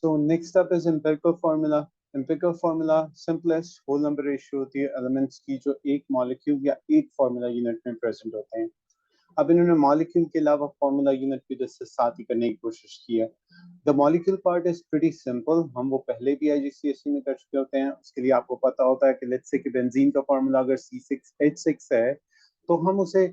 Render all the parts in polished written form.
So next up is empirical formula. Empirical formula simplest whole number ratio होती है elements की जो एक molecule या एक formula unit में present होते हैं. अब इन्होंने molecule के अलावा formula unit भी जिससे साथ ही करने की कोशिश की है. The molecule part is pretty simple. हम वो पहले भी IGCSE में कर चुके होते हैं. उसके लिए आपको पता होता है कि let's say कि बेंजीन का फॉर्मूला अगर C6H6 है तो हम उसे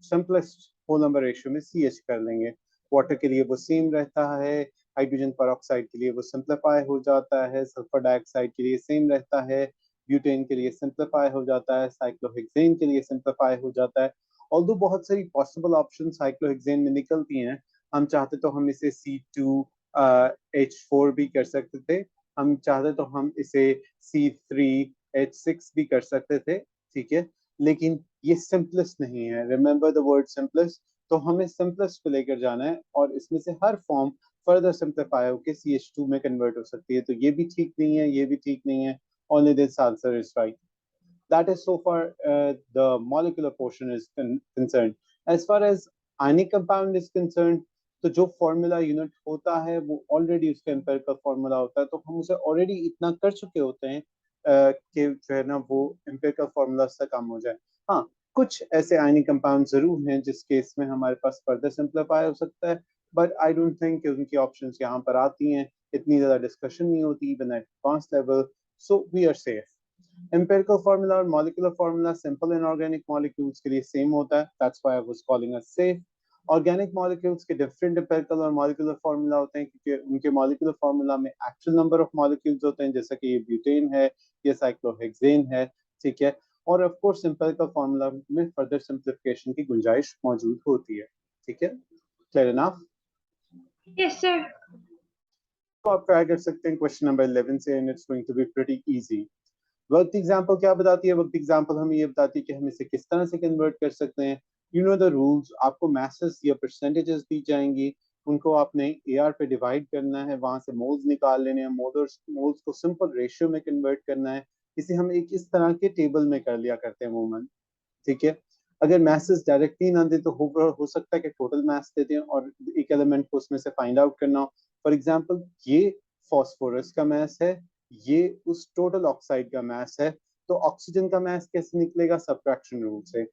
simplest whole number ratio में CH कर लेंगे. वाटर के लिए वो सेम रहता है, हाइड्रोजन परऑक्साइड के लिए वो सिंप्लीफाई हो जाता है, सल्फर डाइऑक्साइड के लिए सेम रहता है, ब्यूटेन के लिए सिंप्लीफाई हो जाता है, साइक्लोहेक्सेन के लिए सिंप्लीफाई हो जाता है. ऑल्दो बहुत सारी पॉसिबल ऑप्शन साइक्लोहेक्सेन में निकलती हैं. हम चाहते तो हम इसे C2H4 भी कर सकते थे, हम चाहते तो हम इसे C3H6 भी कर सकते थे, ठीक है, लेकिन ये सिंपलेस्ट नहीं है. Remember the word simplest. तो हमें सिंपलेस्ट पे लेकर जाना है और इसमें से हर फॉर्म फर्दर सिंप्लीफाई होकर CH2 में कन्वर्ट हो सकती है. तो ये भी ठीक नहीं है, ये भी ठीक नहीं है. Only this answer is right. That is so far the molecular portion is concerned. As far as ionic compound is concerned, तो जो फॉर्मूला यूनिट होता है वो ऑलरेडी उसका एम्पिरिकल फॉर्मूला होता है, तो हम उसे ऑलरेडी इतना कर चुके होते हैं कि जो है ना वो एम्पिरिकल फॉर्मूला से कम हो जाए. हाँ, कुछ ऐसे आयनिक कंपाउंड जरूर हैं जिस केस में हमारे पास फर्दर सिंप्लीफाई हो सकता है, बट आई डोंट थिंक कि उनकी ऑप्शंस यहाँ पर आती हैं. इतनी ज्यादा डिस्कशन नहीं होती even at advance level, so we are safe. Empirical formula और molecular formula simple inorganic molecules के लिए सेम होता है, that's why I was calling us safe. Organic molecules के डिफरेंट एम्पिरिकल और मॉलिक्यूलर फॉर्मूला होते हैं क्योंकि उनके मॉलिक्यूलर फॉर्मूला में एक्चुअल नंबर ऑफ मॉलिक्यूल्स होते हैं, जैसा कि ये ब्यूटेन है, ये साइक्लोहेक्सेन है, ठीक है. और ऑफ कोर्स एम्पिरिकल फॉर्मूला में फर्दर सिंप्लीफिकेशन की गुंजाइश मौजूद होती है, ठीक है. Clear enough? Yes sir. तो आप ट्राई कर सकते हैं क्वेश्चन नंबर 11 से, and it's going to be pretty easy. Work example क्या बताती है? वर्क एग्जाम्पल हमें ये बताती है कि हम इसे किस तरह से कन्वर्ट कर सकते हैं. You know the rules. आपको मैसेज या परसेंटेजेस दी जाएंगी, उनको आपने AR पे डिवाइड करना है, वहां से मोल्स निकाल लेने हैं, मोल्स को सिंपल रेशियो में कन्वर्ट करना है. इसे हम एक इस तरह के टेबल में कर लिया करते हैं अमूमन, ठीक है. अगर मैसेज डायरेक्टली ना दे तो हो सकता है कि टोटल मैस देते हैं और एक एलिमेंट को उसमें से फाइंड आउट करना हो. फॉर एग्जाम्पल ये फॉस्फोरस का मैस है, ये उस टोटल ऑक्साइड का मैस है, तो ऑक्सीजन का मैस कैसे निकलेगा? सब्ट्रैक्शन रूल से.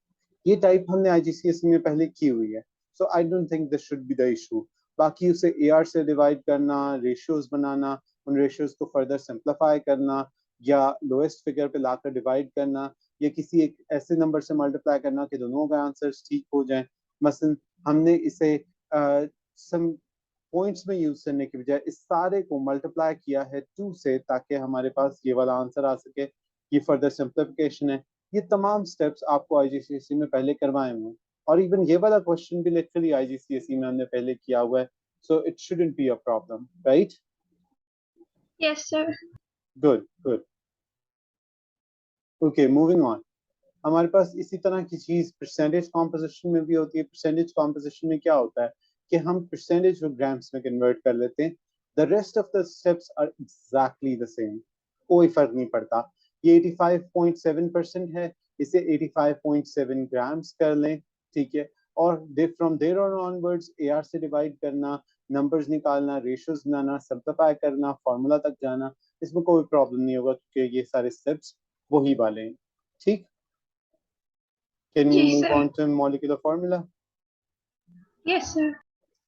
ये टाइप हमने IGCSE में पहले की हुई है, so I don't think this should be the issue. बाकी उसे AR से डिवाइड करना, रेशियोज बनाना, उन रेशियोज को फर्दर सिंप्लीफाई करना या लोएस्ट फिगर पे लाकर डिवाइड करना या किसी एक ऐसे नंबर से मल्टीप्लाई करना कि दोनों का आंसर्स ठीक हो जाएं. मसलन हमने इसे सम पॉइंट्स में यूज करने की बजाय इस सारे को मल्टीप्लाई किया है 2 से ताकि हमारे पास ये वाला आंसर आ सके. ये फर्दर सिंप्लीफिकेशन है. ये तमाम स्टेप्स आपको IGCSE में पहले करवाए हुए हैं और इवन ये वाला क्वेश्चन भी लिटरली IGCSE में हमने पहले किया हुआ है, so it shouldn't be a problem, right? Yes sir. Good good. Okay, moving on. हमारे पास इसी तरह की चीज परसेंटेज कॉम्पोजिशन में भी होती है. परसेंटेज कॉम्पोजिशन में क्या होता है कि हम परसेंटेज को ग्राम्स में कन्वर्ट कर लेते हैं. The rest of the steps are exactly the same, कोई फर्क नहीं पड़ता. ये 85.7% है, इसे 85.7 ग्राम्स कर लें, ठीक है. और from there on onwards AR से डिवाइड करना, नंबर्स निकालना, रेशियोज बनाना, सिंप्लीफाई करना, फार्मूला तक जाना, इसमें कोई प्रॉब्लम नहीं होगा क्योंकि ये सारे स्टेप्स वही वाले हैं, ठीक. Can we जी move सर. on to molecular formula? Yes sir.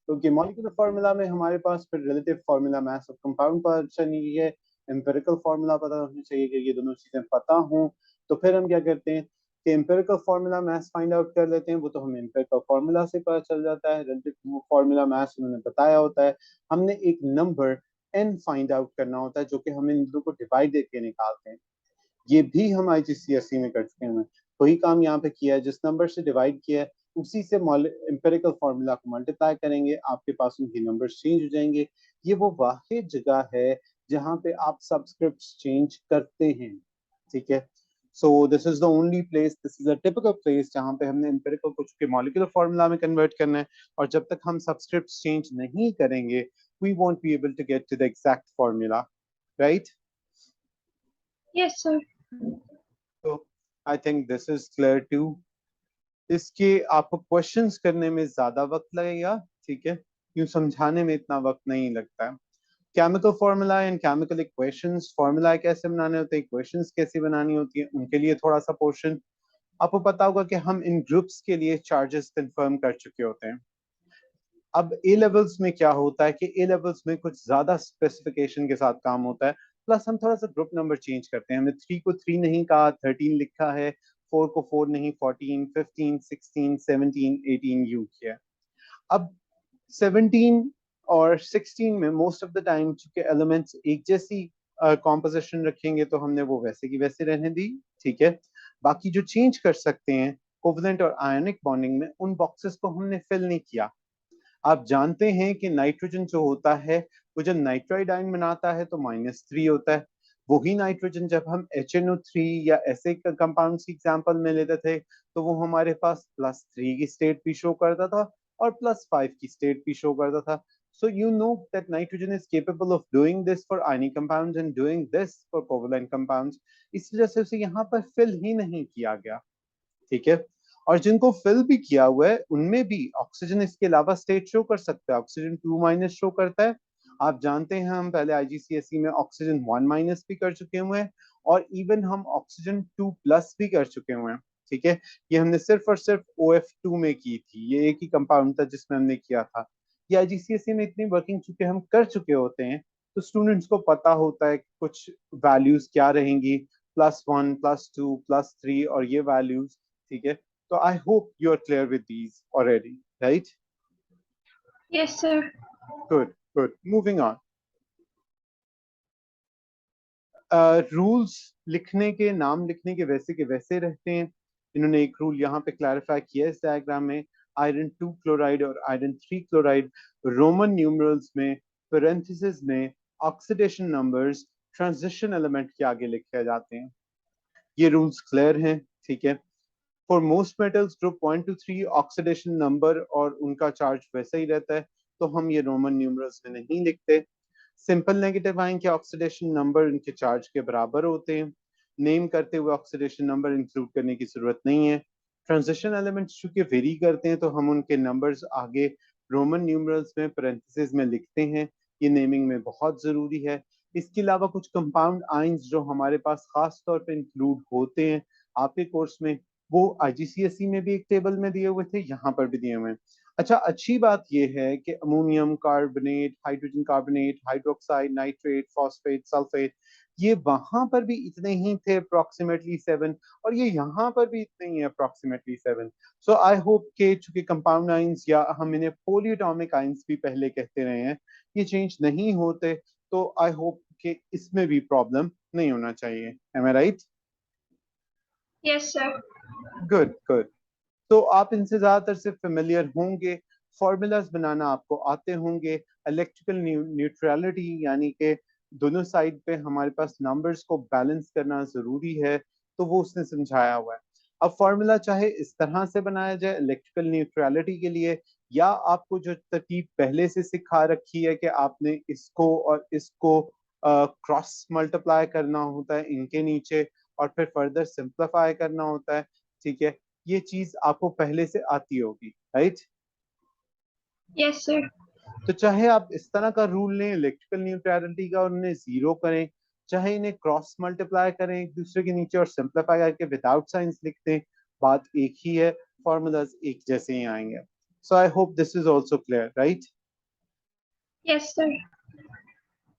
Okay, molecular formula में हमारे पास फिर relative formula mass of compound पता चाहिए है, empirical formula पता होना चाहिए कि ये दोनों चीजें पता हों. तो फिर हम क्या करते हैं कि empirical formula mass find out कर लेते हैं. वो तो हमें empirical formula से पता चल जाता है. relative formula mass उन्होंने बताया होता है. हमने एक number n find out करना होता है जो कि हम इन दोनों को divide करके निकालते हैं. ये भी हम IGCSE में कर चुके हैं. वही काम यहाँ पे किया है, जिस नंबर से डिवाइड किया है उसी से एम्पिरिकल फॉर्मूला को मल्टीप्लाई करेंगे, आपके पास उनके नंबर्स चेंज हो जाएंगे. ये वो वाहिद जगह है जहाँ पे आप सबस्क्रिप्ट्स चेंज करते हैं, ठीक है. So this is the only place, this is a typical place जहाँ पे हमने एम्पिरिकल को चुके मॉलिक्यूलर फॉर्मूला में कन्वर्ट करना है. और जब तक हम सबस्क्रिप्ट्स चेंज नहीं करेंगे we won't be able to get to the exact formula, right? Yes sir. तो I think this is clear too. इसके आपको क्वेश्चंस करने में ज्यादा वक्त लगेगा, ठीक है, यूं समझाने में इतना वक्त नहीं लगता है. Chemical formula and chemical equations, formula कैसे बनाने होते हैं, इक्वेशंस कैसे बनानी होती है, उनके लिए थोड़ा सा पोर्शन। आपको पता होगा कि हम इन ग्रुप्स के लिए चार्जेस कंफर्म कर चुके होते हैं। अब ए लेवल्स में क्या होता है कि ए लेवल्स में कुछ ज्यादा स्पेसिफिकेशन के साथ काम होता है, प्लस हम थोड़ा सा ग्रुप नंबर चेंज करते हैं। हमने 3 को 3 नहीं कहा, 13 लिखा है, 4 को 4 नहीं, 14, 15, 16, 17, 18 यू किया। अब 17 और 16 में मोस्ट ऑफ द टाइम चूंकि एलिमेंट्स एक जैसी कॉम्पोजिशन रखेंगे तो हमने वो वैसे की वैसे रहने दी, ठीक है। बाकी जो चेंज कर सकते हैं कोवलेंट और आयनिक बॉन्डिंग में, उन बॉक्सेस को हमने फिल नहीं किया। आप जानते हैं कि नाइट्रोजन जो होता है वो जब नाइट्राइड आयन बनाता है तो -3 होता है। वही नाइट्रोजन जब हम HNO3 या ऐसे कंपाउंड की एग्जांपल में लेते थे तो वो हमारे पास +3 की स्टेट भी शो करता था और +5 की स्टेट भी शो करता था। So you know that nitrogen is capable of doing this for ionic compounds and doing this for covalent compounds. इस वजह से उसे यहाँ पर फिल ही नहीं किया गया, ठीक है। और जिनको फिल भी किया हुआ है उनमें भी ऑक्सीजन इसके अलावा स्टेट शो कर सकता है। ऑक्सीजन 2- शो करता है। आप जानते हैं हम पहले IGCSE में ऑक्सीजन 1- भी कर चुके हुए हैं और इवन हम ऑक्सीजन 2+ भी कर चुके हुए हैं, ठीक है। ये हमने सिर्फ और सिर्फ OF2 में की थी, ये एक ही कंपाउंड था जिसमें हमने किया था। ये IGCSE में इतनी वर्किंग चुके हम कर चुके होते हैं तो स्टूडेंट्स को पता होता है कुछ वैल्यूज क्या रहेंगी, +1, +2, +3 और ये वैल्यूज, ठीक है। तो I hope you are clear with these already, right? Yes, sir. Good good, moving on. Rules लिखने के, नाम लिखने के वैसे रहते हैं। इन्होंने एक रूल यहाँ पे क्लैरिफाई किया है इस डायग्राम में। आयरन 2 क्लोराइड और आयरन 3 क्लोराइड रोमन न्यूमरल्स में पेरेंथेसिस में ऑक्सीडेशन नंबर्स ट्रांजिशन एलिमेंट के आगे लिखे जाते हैं। ये रूल्स क्लियर हैं, ठीक है। For most metals group 1 to 3 oxidation number और उनका चार्ज वैसा ही रहता है, तो हम ये रोमन न्यूमरल्स में नहीं लिखते। सिंपल नेगेटिव आयन के ऑक्सीडेशन नंबर इनके चार्ज के बराबर होते हैं। नेम करते हुए ऑक्सीडेशन नंबर इंक्लूड करने की जरूरत नहीं है। ट्रांजिशन एलिमेंट्स चूंकि वेरी करते हैं तो हम उनके नंबर्स आगे रोमन न्यूमरल्स में पेरेंथेसिस में लिखते हैं। ये नेमिंग में बहुत जरूरी है। इसके अलावा कुछ कंपाउंड आयंस जो हमारे पास खास तौर पे इंक्लूड होते हैं आपके कोर्स में, वो IGCSE में भी एक टेबल में दिए हुए थे, यहाँ पर भी दिए हुए हैं। अच्छा, अच्छी बात यह है कि ammonium carbonate, hydrogen carbonate, hydroxide, nitrate, phosphate, sulphate, ये वहां पर भी इतने ही थे अप्रोक्सीमेटली 7, और ये यहाँ पर भी इतने ही अप्रोक्सीमेटली 7। सो आई होप के चूंकि कंपाउंड आइंस या हम इन्हें पोलिएटॉमिक आइंस भी पहले कहते रहे हैं, ये चेंज नहीं होते, तो आई होप कि इसमें भी प्रॉब्लम नहीं होना चाहिए। Am I right? Yes, sir. Good good. तो आप इनसे ज्यादातर से फेमिलियर होंगे, फॉर्मूलाज बनाना आपको आते होंगे। इलेक्ट्रिकल न्यूट्रलिटी यानी कि दोनों साइड पे हमारे पास नंबर्स को बैलेंस करना जरूरी है, तो वो उसने समझाया हुआ है। अब फॉर्मूला चाहे इस तरह से बनाया जाए इलेक्ट्रिकल न्यूट्रलिटी के लिए, या आपको जो तरतीब पहले से सिखा रखी है कि आपने इसको और इसको क्रॉस मल्टीप्लाई करना होता है इनके नीचे और फिर फर्दर सिंप्लीफाई करना होता है, ठीक है। ये चीज आपको पहले से आती होगी, राइट? Yes, sir. तो चाहे आप इस तरह का रूल लें इलेक्ट्रिकल न्यूट्रलिटी का और उन्हें 0 करें, चाहे इन्हें क्रॉस मल्टीप्लाई करें एक दूसरे के नीचे और सिंप्लीफाई करके विदाउट साइंस लिख दें, बात एक ही है, फॉर्मूलाज एक जैसे ही आएंगे। So I hope this is also clear, right? Yes, sir.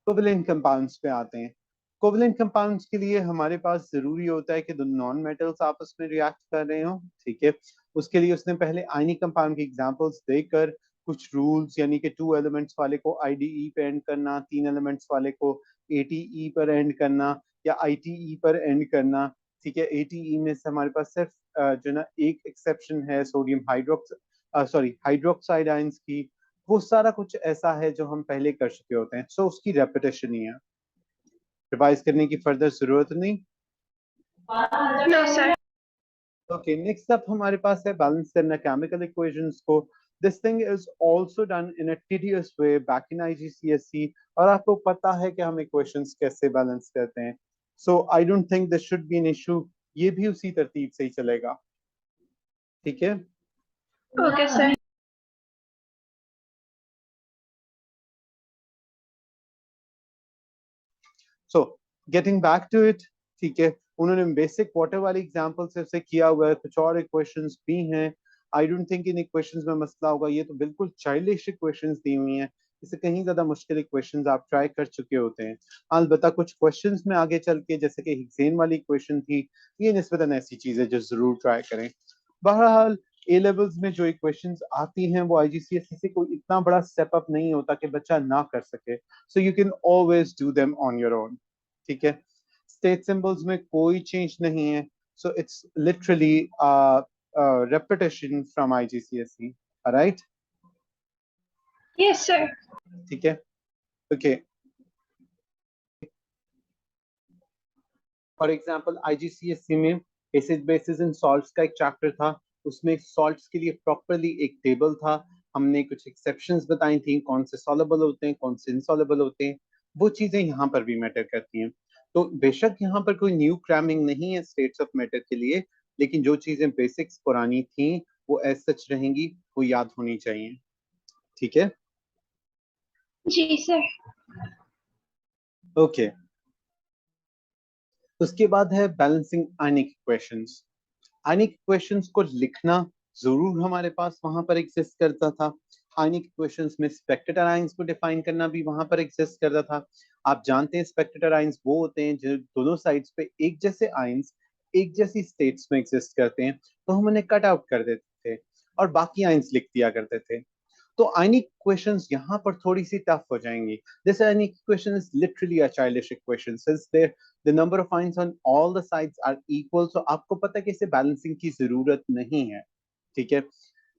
Covalent compounds पे आते हैं। कोवेलेंट कंपाउंड्स के लिए हमारे पास जरूरी होता है कि दो नॉन मेटल्स आपस में रिएक्ट कर रहे हो, ठीक है। उसके लिए उसने पहले आयनिक कंपाउंड की एग्जांपल्स देकर कुछ रूल्स, यानी कि 2 एलिमेंट्स वाले को IDE पे एंड करना, 3 एलिमेंट्स वाले को ATE पर एंड करना या ITE पर एंड करना, ठीक है। ATE में से हमारे पास सिर्फ जो ना एक एक्सेप्शन है सोडियम हाइड्रोक्साइड आयंस की। वो सारा कुछ ऐसा है जो हम पहले कर चुके होते हैं, सो उसकी रेपिटेशन ही है, रिवाइज करने की फर्दर जरूरत नहीं। No, sir. Okay, next up हमारे पास है बैलेंस करना केमिकल इक्वेशंस को। This thing is also done in a tedious way back in IGCSE, और आपको पता है कि हम इक्वेशंस कैसे बैलेंस करते हैं, so I don't think this should be an issue. ये भी उसी तरतीब से ही चलेगा, ठीक है। Okay, sir. So getting back to it, ठीक है, उन्होंने बेसिक वाटर वाली एग्जांपल से किया हुआ है, कुछ और इक्वेशंस भी हैं। आई डोंट थिंक इन इक्वेशंस में मसला होगा, ये तो बिल्कुल चाइल्डिश इक्वेशंस दी हुई हैं, इससे कहीं ज्यादा मुश्किल इक्वेशंस आप ट्राई कर चुके होते हैं। अलबत्ता कुछ क्वेश्चंस में आगे चल के, जैसे कि हिग्सेन वाली इक्वेशन थी, ये निस्बतन ऐसी चीज है जो जरूर ट्राई करें। बहरहाल ए लेवल्स में जो इक्वेशंस आती हैं वो आईजीसीएसई से कोई इतना बड़ा स्टेप अप नहीं होता कि बच्चा ना कर सके, so you can always do them on your own, ठीक है। स्टेट सिंबल्स में कोई चेंज नहीं है, so it's literally repetition from IGCSE, alright? Yes, sir. ठीक है, ओके। फॉर एग्जांपल आईजीसीएसई में एसिड बेसिस एंड सॉल्ट्स का एक चैप्टर था, उसमें सॉल्ट्स के लिए प्रॉपरली एक टेबल था, हमने कुछ एक्सेप्शंस बताई थी, कौन से सॉलेबल होते हैं, कौन से इनसॉलेबल होते हैं, वो चीजें यहाँ पर भी मैटर करती हैं। तो बेशक यहाँ पर कोई न्यू क्रैमिंग नहीं है स्टेट्स ऑफ मैटर के लिए, लेकिन जो चीजें बेसिक्स पुरानी थी वो एज सच रहेंगी, वो याद होनी चाहिए, ठीक है। जी सर। ओके, उसके बाद है बैलेंसिंग आयनिक इक्वेशंस। आयनिक इक्वेशंस को लिखना जरूर हमारे पास वहां पर एग्जिस्ट करता था, आयनिक इक्वेशंस में स्पेक्ट्रेटर आयंस को डिफाइन करना भी वहां पर एग्जिस्ट करता था। आप जानते हैं स्पेक्ट्रेटर आयंस वो होते हैं जो दोनों साइड्स पे एक जैसे आयंस एक जैसी स्टेट्स में एग्जिस्ट करते हैं, तो हम उन्हें कट आउट कर देते थे और बाकी आयंस लिख दिया करते थे। तो आयनिक इक्वेशंस यहाँ पर थोड़ी सी टफ हो जाएंगी। This ionic equation is literally a childish equation since there the number of ions on all the sides are equal, so आपको पता है कि इसे बैलेंसिंग की जरूरत नहीं है, ठीक है।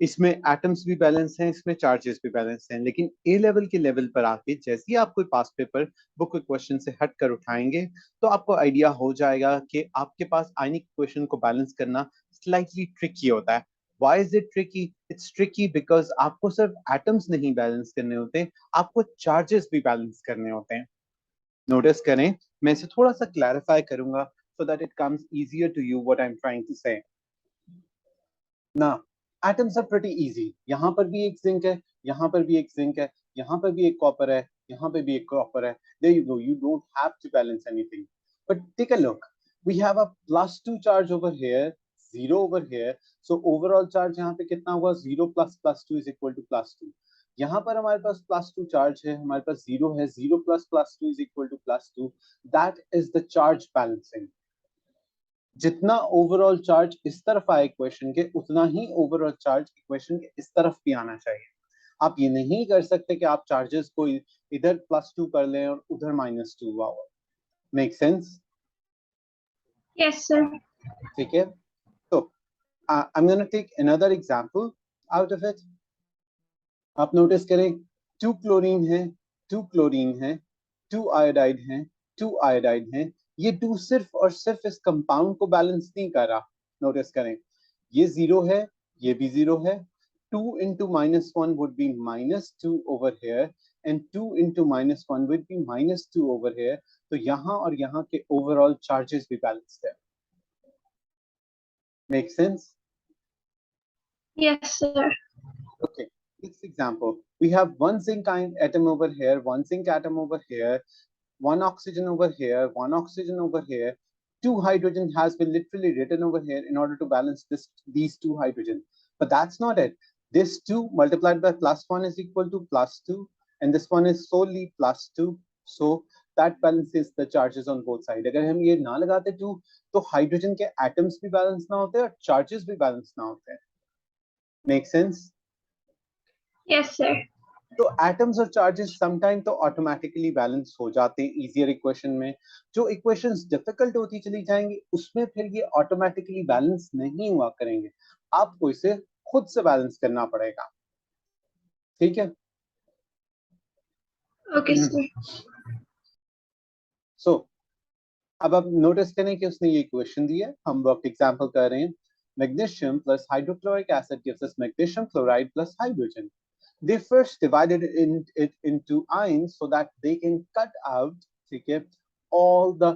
इसमें एटम्स भी बैलेंस हैं, इसमें चार्जेस भी बैलेंस हैं, लेकिन ए लेवल के लेवल पर आके जैसे ही आप कोई पास पेपर बुक क्वेश्चन से हट कर उठाएंगे तो आपको आइडिया हो जाएगा कि आपके पास आयनिक इक्वेशन को बैलेंस करना स्लाइटली ट्रिकी होता है। Why is it tricky? It's tricky because आपको सिर्फ एटम्स नहीं बैलेंस करने होते, आपको चार्जेस भी बैलेंस करने होते हैं। नोटिस करें, मैं इसे थोड़ा सा क्लैरिफाई करूंगा so that it comes easier to you what I'm trying to say. Now, atoms are pretty easy. यहाँ पर भी एक जिंक है, यहाँ पर भी एक जिंक है, यहाँ पर भी एक कॉपर है, यहाँ पे भी एक कॉपर है. There you go. You don't have to balance anything. But take a look. We have a +2 charge over here, 0 over here. So overall charge यहाँ पे कितना हुआ? 0 plus +2 is equal to +2. यहाँ पर हमारे पास +2 चार्ज है, हमारे पास 0 है, 0 plus +2 is equal to +2. That is the charge balancing. जितना ओवरऑल चार्ज इस तरफ आए इक्वेशन के, उतना ही ओवरऑल चार्ज इक्वेशन के इस तरफ भी आना चाहिए। आप ये नहीं कर सकते कि आप चार्जेस को इधर +2 कर लें और उधर -2 आओ। Make sense? Yes, sir. ठीक है, तो I'm going to take another example out of it. आप नोटिस करें, 2 क्लोरीन है, 2 क्लोरीन है, 2 आयोडाइड है, 2 आयोडाइड है। ये 2 सिर्फ और सिर्फ इस कंपाउंड को बैलेंस नहीं कर रहा। नोटिस करें, ये 0 है, ये भी 0 है। 2 into -1 would be -2 over here and 2 into -1 would be -2 over here. तो यहाँ और यहाँ के ओवरऑल चार्जेस भी बैलेंस्ड है। Make sense? Yes, sir. Okay, next example. We have one zinc atom over here, one zinc atom over here, one oxygen over here, one oxygen over here. 2 hydrogen has been literally written over here in order to balance these 2 hydrogen. But that's not it. This 2 multiplied by +1 is equal to +2, and this one is solely +2. So that balances the charges on both sides. अगर हम ये ना लगाते 2, तो hydrogen के atoms भी balance ना होते और charges भी balance ना होते. Make sense? Yes, sir. तो एटम्स और चार्जेस समटाइम तो ऑटोमेटिकली बैलेंस हो जाते हैं इजियर इक्वेशन में। जो इक्वेशंस डिफिकल्ट होती चली जाएंगी उसमें फिर ये ऑटोमेटिकली बैलेंस नहीं हुआ करेंगे, आपको इसे खुद से बैलेंस करना पड़ेगा, ठीक है। Okay, sir. सो अब आप नोटिस करें कि उसने ये इक्वेशन दी है, हम वर्क एग्जांपल कर रहे हैं। Magnesium plus hydrochloric acid gives us magnesium chloride plus hydrogen. They first divided it into ions so that they can cut out, ठीक है, all the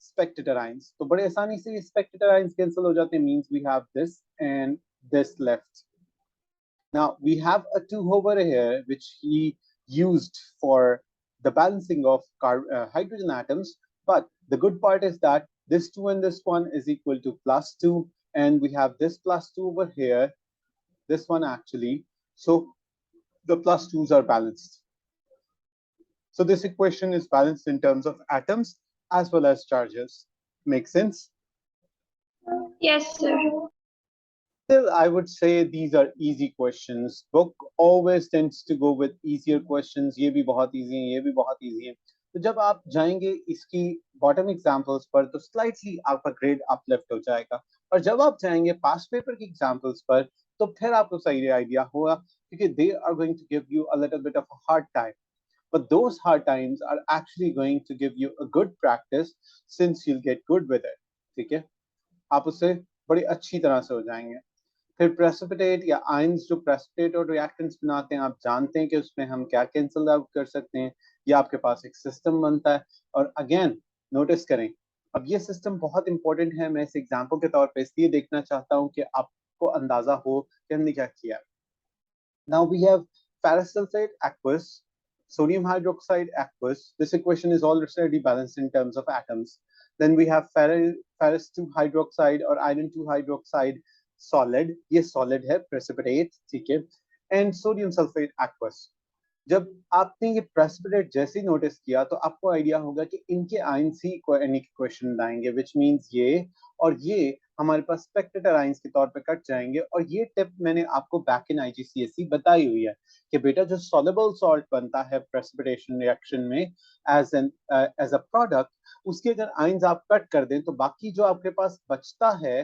spectator ions. तो बड़े आसानी से ये spectator ions cancel हो जाते हैं, means we have this and this left. Now we have a 2 over here which he used for the balancing of hydrogen atoms. But the good part is that this 2 and this 1 is equal to +2, and we have this +2 over here, this one actually. So the +2's are balanced. So this equation is balanced in terms of atoms as well as charges. Make sense? Yes, sir. Still, I would say these are easy questions. Book always tends to go with easier questions. ये भी बहुत easy हैं, ये भी बहुत easy हैं. तो जब आप जाएंगे इसकी bottom examples पर तो slightly आपका grade uplift हो जाएगा. और जब आप जाएंगे past paper की examples पर तो फिर आपको सही idea होगा क्योंकि they are going to give you a little bit of a hard time. But those hard times are actually going to give you a good practice since you'll get good with it. ठीक है? आप उससे बड़ी अच्छी तरह से हो जाएंगे. फिर प्रेसिपिटेट या आयंस जो प्रेसिपिटेट और रिएक्टेंट्स बनाते हैं, आप जानते हैं कि उसमें हम क्या कैंसिल आउट कर सकते हैं. ये आपके पास एक सिस्टम बनता है. और अगेन नोटिस करें, अब ये सिस्टम बहुत इंपॉर्टेंट है. मैं इस एग्जाम्पल के तौर पे इसलिए देखना चाहता हूँ कि आपको अंदाजा हो कि हमने क्या किया. Now we have ferrous sulfate aqueous, sodium hydroxide aqueous. This equation is already balanced in terms of atoms. Then we have ferrous 2 hydroxide or iron 2 hydroxide solid. ये solid है, precipitate, ठीक है. And sodium sulfate aqueous. जब आपने ये precipitate जैसे ही notice किया तो आपको आइडिया होगा कि इनके आयंस ही एनिक इक्वेशन लाएंगे, विच मींस ये और ये हमारे पास स्पेक्ट्रेटर आयंस के तौर पे कट जाएंगे. और ये टिप मैंने आपको बैक इन आईजीसीएसई बताई हुई है कि बेटा जो सॉल्युबल सॉल्ट बनता है प्रेसिपिटेशन रिएक्शन में एज अ प्रोडक्ट, उसके अगर आयंस आप कट कर दें तो बाकी जो आपके पास बचता है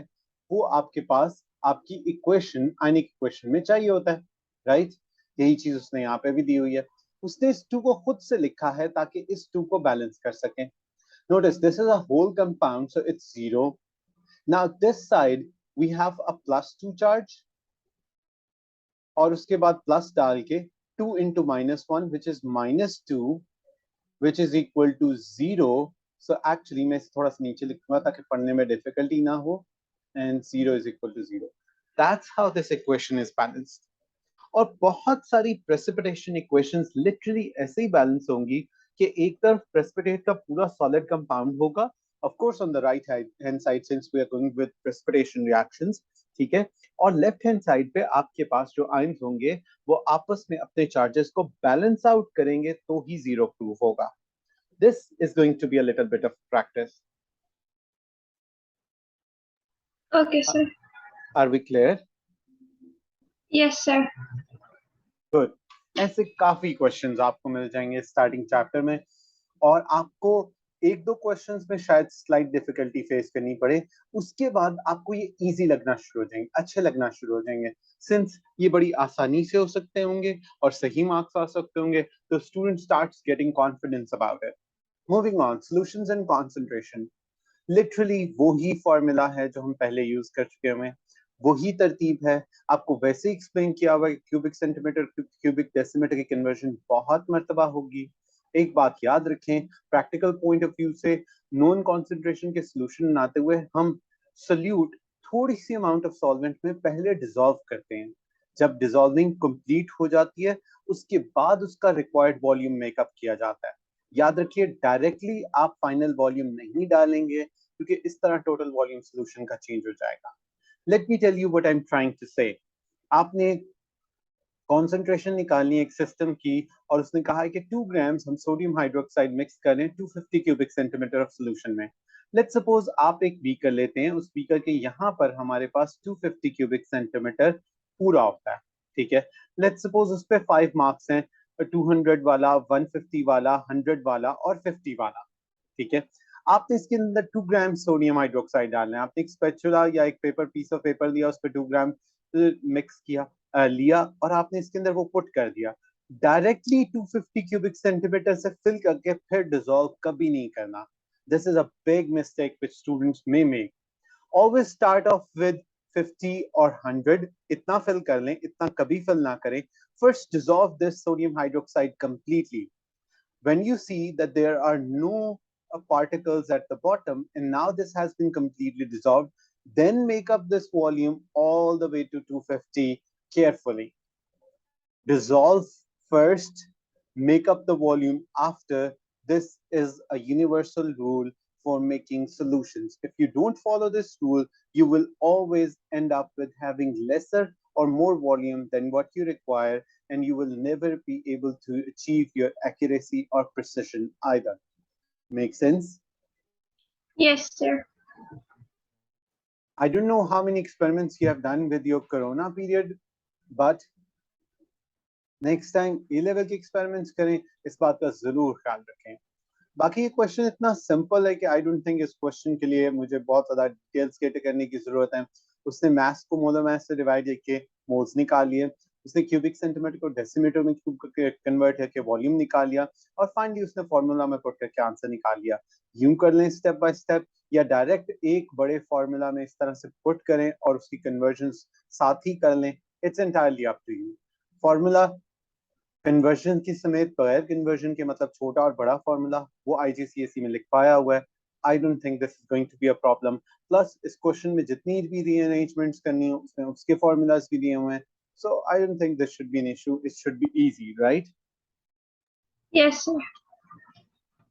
वो आपके पास आपकी इक्वेशन आयनिक इक्वेशन में चाहिए होता है. राइट? यही चीज उसने यहाँ पे भी दी हुई है. उसने इस 2 को खुद से लिखा है ताकि इस 2 को बैलेंस कर सकें. Notice this is a whole compound so it's 0. Now this side we have a +2 charge और उसके बाद प्लस डाल के 2 into -1 which is -2 which is equal to 0. So actually मैं थोड़ा सा नीचे लिखूंगा ताकि पढ़ने में डिफिकल्टी ना हो. And 0 is equal to 0. That's how this equation is balanced. और बहुत सारी प्रेसिपिटेशन इक्वेशंस लिटरली ऐसे ही बैलेंस होंगी कि एक तरफ प्रेसिपिटेट का पूरा सॉलिड कंपाउंड होगा, of course on the right hand side since we are going with precipitation reactions, ठीक है. और लेफ्ट हैंड साइड पे आपके पास जो आयंस होंगे वो आपस में अपने चार्जेस को बैलेंस आउट करेंगे तो ही 0 प्रूफ होगा. This is going to be a little bit of practice. Okay, sir. Are we clear? Yes, sir. Good. ऐसे काफी क्वेश्चंस आपको मिल जाएंगे स्टार्टिंग चैप्टर में और आपको एक दो क्वेश्चंस में शायद स्लाइट डिफिकल्टी फेस करनी पड़े. उसके बाद आपको ये इजी लगना शुरू हो जाएंगे, अच्छे लगना शुरू हो जाएंगे सिंस ये बड़ी आसानी से हो सकते होंगे और सही मार्क्स आ सकते होंगे. तो student starts getting confidence about it. Moving on, solutions and concentration. Literally वही फॉर्मूला है जो हम पहले यूज कर चुके हैं, वही तरतीब है. आपको वैसे ही एक्सप्लेन किया हुआ है क्यूबिक सेंटीमीटर क्यूबिक डेसीमीटर की कन्वर्जन बहुत मर्तबा होगी. एक बात याद रखें, प्रैक्टिकल पॉइंट ऑफ व्यू से नॉन कॉन्सेंट्रेशन के सोल्यूशन बनाते हुए हम सोल्यूट थोड़ी सी अमाउंट ऑफ सॉल्वेंट में पहले डिसॉल्व करते हैं. जब डिसॉल्विंग कंप्लीट हो जाती है उसके बाद उसका रिक्वायर्ड वॉल्यूम मेकअप किया जाता है. याद रखिए डायरेक्टली आप फाइनल वॉल्यूम नहीं डालेंगे क्योंकि इस तरह टोटल वॉल्यूम सोल्यूशन का चेंज हो जाएगा. Let me tell you what I am trying to say. आपने कॉन्सेंट्रेशन निकालनी है एक सिस्टम की और उसने कहा है कि 2 ग्राम्स हम सोडियम हाइड्रोक्साइड मिक्स करें 250 क्यूबिक सेंटीमीटर ऑफ सोल्यूशन में. लेट्स सपोज आप एक बीकर लेते हैं, उस बीकर के यहाँ पर हमारे पास 250 क्यूबिक सेंटीमीटर पूरा होता है. ठीक है. लेट्स सपोज उस पर 5 मार्क्स हैं, 200 वाला, 150 वाला, 100 वाला और 50 वाला. ठीक है. आपने इसके अंदर 2 ग्राम सोडियम हाइड्रोक्साइड डालना है. आपने एक स्पैचुला या एक पेपर पीस ऑफ पेपर लिया, उस पर 2 ग्राम मिक्स किया लिया और आपने इसके अंदर वो पुट कर दिया. डायरेक्टली 250 क्यूबिक सेंटीमीटर से फिल करके फिर डिसॉल्व कभी नहीं करना. This is a big mistake which students may make. Always start of with 50 और 100. इतना फिल कर लें, इतना कभी फिल ना करें. First dissolve this sodium hydroxide completely. When you see that there are no particles at the bottom and now this has been completely dissolved, then make up this volume all the way to 250 carefully. Dissolve first, make up the volume after. This is a universal rule for making solutions. If you don't follow this rule, you will always end up with having lesser or more volume than what you require, and you will never be able to achieve your accuracy or precision either. Make sense? Yes, sir. I don't know how many experiments you have done with your corona period, but next time A level के experiments करें, इस बात का जरूर ख्याल रखें। बाकी ये क्वेश्चन इतना सिंपल है कि आई डोंट थिंक इस क्वेश्चन के लिए मुझे बहुत ज्यादा डिटेल्स गेट करने की जरूरत है। उसने मास को मोलर मास से डिवाइड करके मोल्स निकाल लिए, उसने क्यूबिक सेंटीमीटर को डेसीमीटर में कन्वर्ट करके वॉल्यूम निकाल लिया, और फाइनली उसने फॉर्मूला में पुट करके आंसर निकाल लिया। यूं कर लें स्टेप बाय स्टेप, या डायरेक्ट एक बड़े फॉर्मूला में इस तरह से पुट करें और उसकी कन्वर्जन साथ ही कर लें, it's entirely up to you. Formula conversion की समेत बगैर कन्वर्जन के, मतलब छोटा और बड़ा फॉर्मूला, वो आईजीसीएसई में लिखवाया हुआ है। I don't think this is going to be a problem. Plus इस क्वेश्चन में जितनी भी रीअरेंजमेंट्स करनी हो उसमें उसके फॉर्मूलाज भी दिए हुए हैं, so I don't think this should be an issue, it should be easy, right? Yes, sir.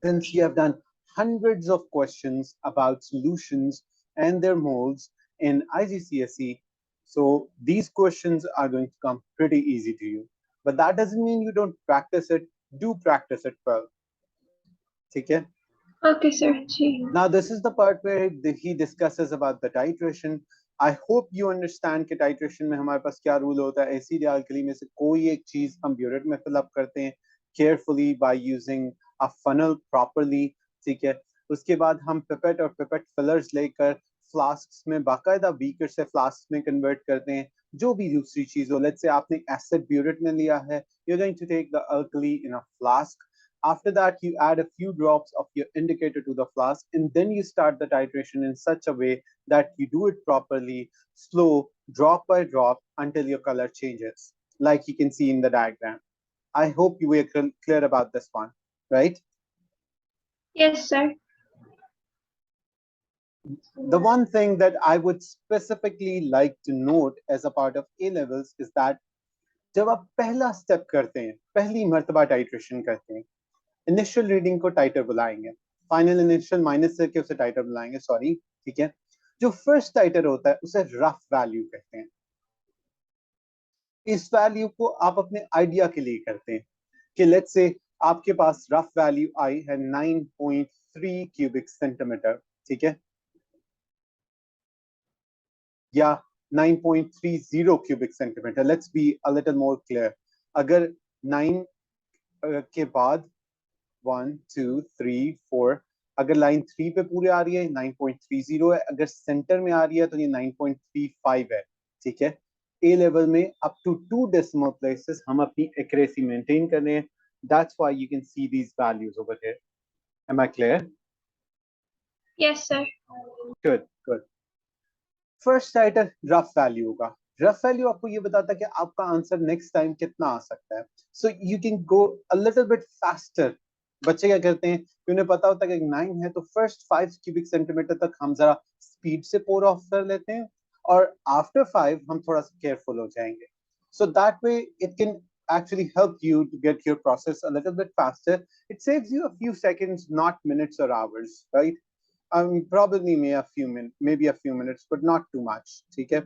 Since you have done hundreds of questions about solutions and their modes in IGCSE, so these questions are going to come pretty easy to you. But that doesn't mean you don't practice it. Do practice it well. Okay? Okay, sir. जी. Now, this is the part where he discusses about the titration. I hope you understand कि titration में हमारे पास क्या rule होता है। Acid या alkali में से कोई एक चीज हम ब्यूरेट में फिल अप करते हैं carefully by using a funnel properly, ठीक है? उसके बाद हम पिपेट और पिपेट फिलर्स लेकर फ्लास्क्स में बाकायदा बीकर से फ्लास्क में कन्वर्ट करते हैं। जो भी दूसरी चीज हो, लेट्स से आपने एसिड ब्यूरेट में लिया है, you're going to take the alkali in a flask. After that, you add a few drops of your indicator to the flask, and then you start the titration in such a way that you do it properly, slow, drop by drop, until your color changes, like you can see in the diagram. I hope you were clear about this one, right? Yes, sir. The one thing that I would specifically like to note as a part of A levels is that जब आप पहला step करते हैं, पहली मर्तबा titration करते हैं, initial reading को टाइटर बुलाएंगे, फाइनल इनिशियल माइनस करके उसे टाइटर बुलाएंगे, सॉरी, ठीक है? जो फर्स्ट टाइटर होता है उसे रफ वैल्यू कहते हैं। इस वैल्यू को आप अपने आइडिया के लिए करते हैं कि लेट्स से आपके पास रफ वैल्यू आई है 9.3 क्यूबिक सेंटीमीटर, ठीक है, या 9.30 cubic centimetre. Let's be a little more clear. अगर 9 के बाद 1 2 3 4, अगर लाइन 3 पे पूरे आ रही है 9.30 है, अगर सेंटर में आ रही है तो ये 9.35 है, ठीक है? ए लेवल में अप टू 2 डेसिमल प्लेसेस हम अपनी एक्यूरेसी मेंटेन कर रहे हैं। That's why you can see these values over here. Am I clear? Yes, sir. Good good. First titre rough value होगा। रफ वैल्यू आपको ये बताता है कि आपका आंसर नेक्स्ट टाइम कितना आ सकता है, so you can go a little bit faster. बच्चे क्या करते हैं कि उन्हें पता होता है कि 9 है तो फर्स्ट 5 क्यूबिक सेंटीमीटर तक हम जरा स्पीड से पोर ऑफ कर लेते हैं, और आफ्टर 5 हम थोड़ा सा केयरफुल हो जाएंगे, so that way it can actually help you to get your process a little bit faster. It saves you a few seconds, not minutes or hours, right? Probably maybe a few minutes, but not too much, ठीक है?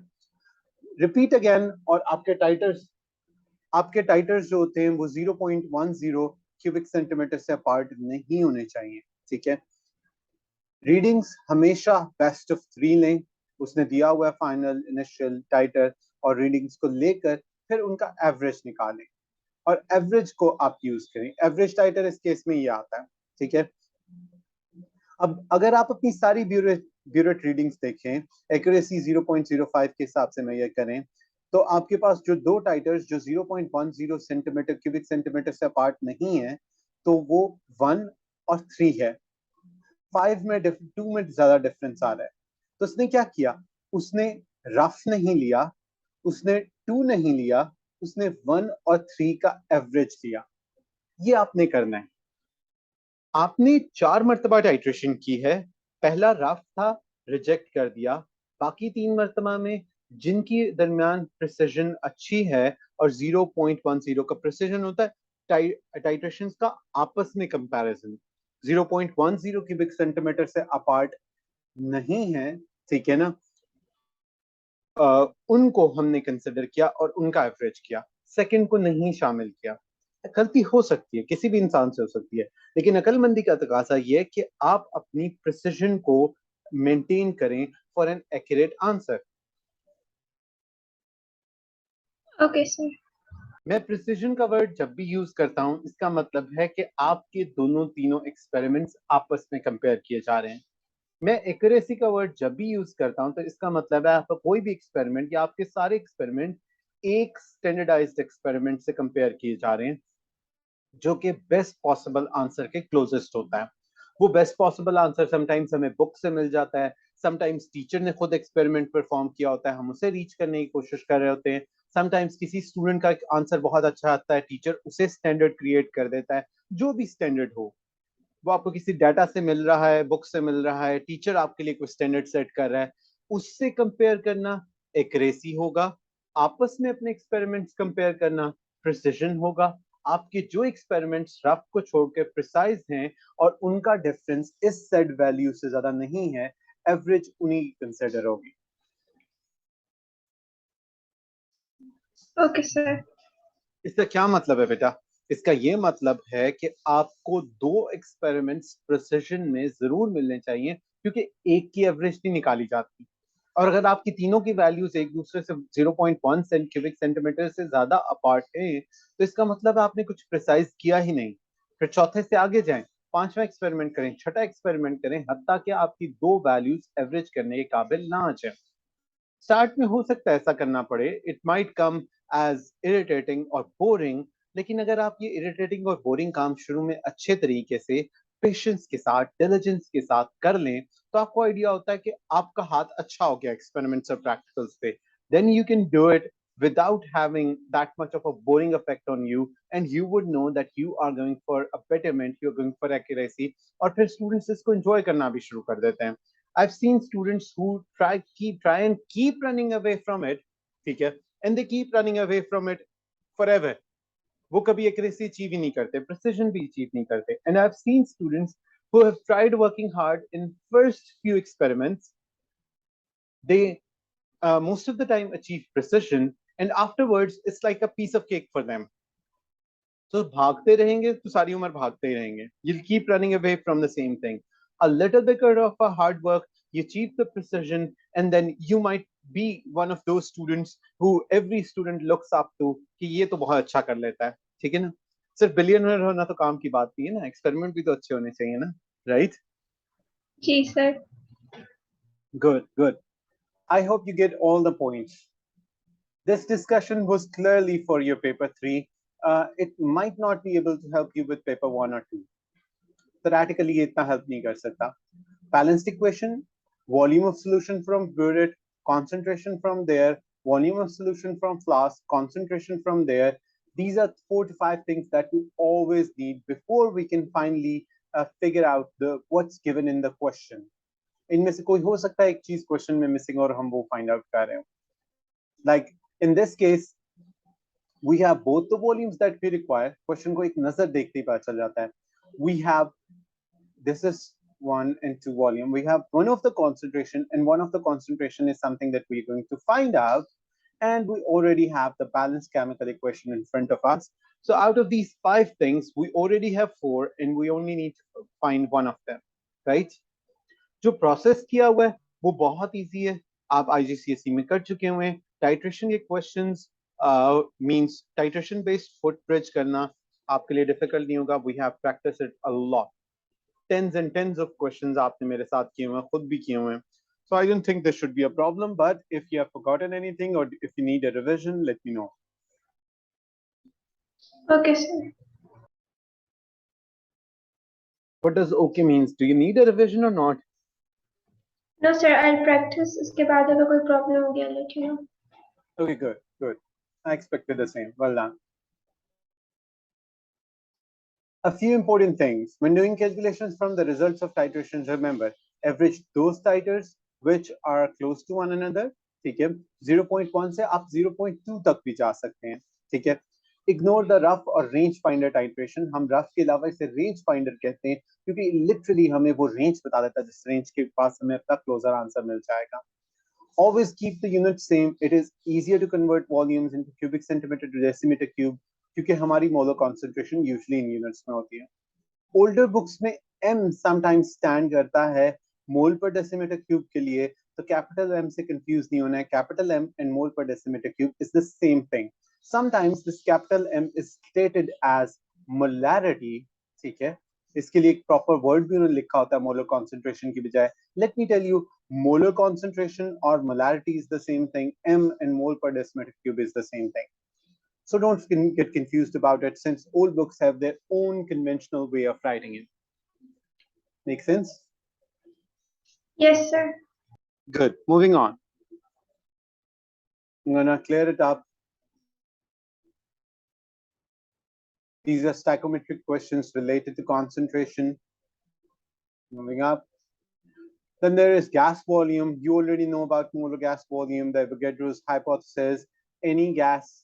Repeat again, और आपके titres जो होते हैं वो 0.10 cubic centimetre से apart नहीं होने चाहिए, ठीक है? रीडिंग्स हमेशा बेस्ट ऑफ 3 लें। उसने दिया हुआ है फाइनल, इनिशियल, टाइटर, और रीडिंग्स को लेकर फिर उनका एवरेज निकालें, और एवरेज को आप यूज करें। एवरेज टाइटर इस केस में ये आता है, ठीक है? अब अगर आप अपनी सारी ब्यूरेट रीडिंग्स देखें, एक्यूरेसी 0.05 के हिसाब से मेजर करें, तो आपके पास जो दो टाइटर्स जो 0.10 सेंटीमीटर क्यूबिक सेंटीमीटर से अपार्ट नहीं है, तो वो 1 और 3 है। 5 में 2 में ज्यादा डिफरेंस आ रहा है। तो उसने क्या किया, उसने रफ नहीं लिया, उसने 2 नहीं लिया, उसने 1 और 3 का एवरेज लिया। ये आपने करना है। आपने 4 मर्तबा टाइट्रेशन की है। पहला रफ था, रिजेक्ट कर दिया। बाकी 3 मर्तबा में जिनकी दरमियान प्रिसिजन अच्छी है और 0.10 का प्रिसिजन होता है, टाइट्रेशंस का आपस में कंपैरिजन 0.10 क्यूबिक सेंटीमीटर से अपार्ट नहीं है, ठीक है ना, उनको हमने कंसिडर किया और उनका एवरेज किया, सेकंड को नहीं शामिल किया। गलती हो सकती है, किसी भी इंसान से हो सकती है, लेकिन अकलमंदी का तकाजा ये है कि आप अपनी प्रिसिजन को मेंटेन करें for an accurate answer. Okay sir. मैं प्रिसिजन का वर्ड जब भी यूज करता हूं, इसका मतलब है कि आपके दोनों तीनों एक्सपेरिमेंट्स आपस में कंपेयर किए जा रहे हैं। मैं एक्यूरेसी का वर्ड जब भी यूज करता हूं, तो इसका मतलब है आपका कोई भी एक्सपेरिमेंट या आपके सारे एक्सपेरिमेंट एक स्टैंडर्डाइज्ड एक्सपेरिमेंट से कंपेयर किए जा रहे हैं, जो कि बेस्ट पॉसिबल आंसर के क्लोजेस्ट होता है। वो बेस्ट पॉसिबल आंसर समटाइम्स हमें बुक से मिल जाता है, समटाइम्स टीचर ने खुद एक्सपेरिमेंट परफॉर्म किया होता है, हम उसे रीच करने की कोशिश कर रहे होते हैं, समटाइम्स किसी स्टूडेंट का आंसर बहुत अच्छा आता है, टीचर उसे स्टैंडर्ड क्रिएट कर देता है। जो भी स्टैंडर्ड हो, वो आपको किसी डाटा से मिल रहा है, बुक से मिल रहा है, टीचर आपके लिए कोई स्टैंडर्ड सेट कर रहा है, उससे कंपेयर करना एक्यूरेसी होगा। आपस में अपने एक्सपेरिमेंट्स कंपेयर करना प्रिसिजन होगा। आपके जो एक्सपेरिमेंट्स रफ को छोड़ के प्रिसाइज हैं और उनका डिफरेंस इस सेट वैल्यू से ज्यादा नहीं है, एवरेज उन्हीं की कंसिडर होगी। Okay sir. इसका क्या मतलब है बेटा? इसका ये मतलब है कि आपको दो एक्सपेरिमेंट्स प्रिसिजन में जरूर मिलने चाहिए, क्योंकि एक की एवरेज नहीं निकाली जाती। और अगर आपकी तीनों की वैल्यूज एक दूसरे से 0.1 क्यूबिक सेंटीमीटर से ज्यादा अपार्ट हैं, तो इसका मतलब आपने कुछ प्रिसाइज किया ही नहीं। फिर चौथे से आगे जाएं, पांचवा एक्सपेरिमेंट करें, छठा एक्सपेरिमेंट करें, हत्ता कि आपकी दो वैल्यूज एवरेज करने के काबिल ना आ जाए। स्टार्ट में हो सकता है ऐसा करना पड़े, it might come as irritating और बोरिंग, लेकिन अगर आप ये इरिटेटिंग और बोरिंग काम शुरू में अच्छे तरीके से पेशेंस के साथ डिलिजेंस के साथ कर लें, तो आपको आइडिया होता है कि आपका हाथ अच्छा हो गया एक्सपेरिमेंट्स और प्रैक्टिकल्स पे, then you can do it without having that much of a boring effect on you, and you would know that you are going for a betterment, you're going for accuracy, और फिर students इसको enjoy करना भी शुरू कर देते हैं। I've seen students who try and keep running away from it, ठीक है, and they keep running away from it forever. वो कभी accuracy अचीव ही नहीं करते, precision भी अचीव नहीं करते। And I've seen students who have tried working hard in first few experiments, they most of the time achieve precision, and afterwards it's like a piece of cake for them. तो भागते रहेंगे तो सारी उम्र भागते ही रहेंगे, you'll keep running away from the same thing. A little bit of a hard work, you achieve the precision, and then you might be one of those students who every student looks up to कि ये तो बहुत अच्छा कर लेता है, ठीक है ना। सिर्फ बिलियनर होना तो काम की बात नहीं है ना, एक्सपेरिमेंट भी तो अच्छे होने चाहिए ना, राइट? जी sir. Good, good. I hope you get all the points. This discussion was clearly for your paper 3. It might not be able to help you with paper 1 or 2. Theoretically, it itna help nahi kar sakta. Balanced equation, volume of solution from burette, concentration from there, volume of solution from flask, concentration from there. These are 4 to 5 things that we always need before we can finally figure out what's given in the question. इनमें से कोई हो सकता है एक चीज question में missing और हम वो फाइंड आउट कर रहे हो। Like in this case, we have both the volumes that we require. Question को एक नजर देखते ही पता चल जाता है। We have, this is 1 and 2 volume. We have one of the concentration, and one of the concentration is something that we're going to find out. And we already have the balanced chemical equation in front of us. So out of these 5 things, we already have 4, and we only need to find one of them, right? जो process किया हुआ है वो बहुत easy है, आप IGCSE में कर चुके हुए हैं। टाइट्रेशन के क्वेश्चंस मींस टाइट्रेशन बेस्ड फुट ब्रिज करना आपके लिए डिफिकल्ट नहीं होगा, we have practice it a lot, tens and tens of questions आपने मेरे साथ किए हुए हैं, खुद भी किए हुए हैं। So I don't think there should be a problem, but if you have forgotten anything or if you need a revision, let me know. Okay sir. What does okay means? Do you need a revision or not? No sir, I practice, इसके बाद अगर कोई problem हो गया let you know. Okay, good, good. I expected the same. Well done. A few important things. When doing calculations from the results of titrations, remember, average those titers which are close to one another, ठीक है, 0.1 से आप 0.2 तक भी जा सकते हैं, ठीक है। इग्नोर द रफ और रेंज फाइंडर टाइट्रेशन. हम रफ के अलावा इसे रेंज फाइंडर कहते हैं क्योंकि लिटरली हमें वो रेंज बता देता है जिस रेंज के पास हमें अपना क्लोजर आंसर मिल जाएगा. Always keep the units same. It is easier to convert volumes into cubic centimeter to decimeter cube क्योंकि हमारी molar concentration usually in units में होती है. Older books में m sometimes stand करता है mole per decimeter cube के लिए, तो capital M से confuse नहीं होना है. Capital M and mole per decimeter cube is the same thing. Sometimes this capital M is stated as molarity. ठीक है, इसके लिए एक प्रॉपर वर्ड भी उन्होंने लिखा होता है मोलर कॉन्सेंट्रेशन की बजाय. Let me tell you, molar concentration or molarity is the same thing. M and mole per decimeter cube is the same thing. So don't get confused about it since old books have their own conventional way of writing it. Make sense? Yes, sir. Good. Moving on. I'm going to clear it up. These are stoichiometric questions related to concentration. Moving up. Then there is gas volume. You already know about molar gas volume, the Avogadro's hypothesis. Any gas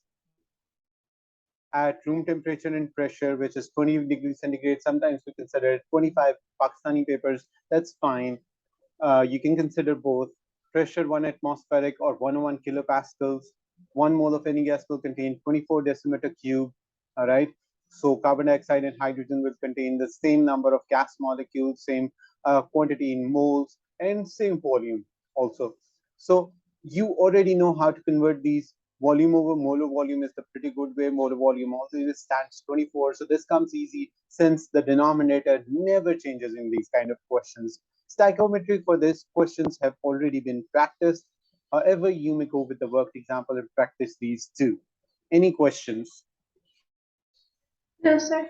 at room temperature and pressure, which is 20 degrees centigrade. Sometimes we consider it 25 Pakistani papers. That's fine. You can consider both. Pressure 1 atmospheric or 101 kilopascals. 1 mole of any gas will contain 24 decimeter cube. All right. So carbon dioxide and hydrogen will contain the same number of gas molecules, same quantity in moles, and same volume also. So you already know how to convert these. Volume over molar volume is the pretty good way. Molar volume also stands 24. So this comes easy since the denominator never changes in these kind of questions. Stoichiometry for these questions have already been practiced. However, you may go with the worked example and practice these too. Any questions? No, sir.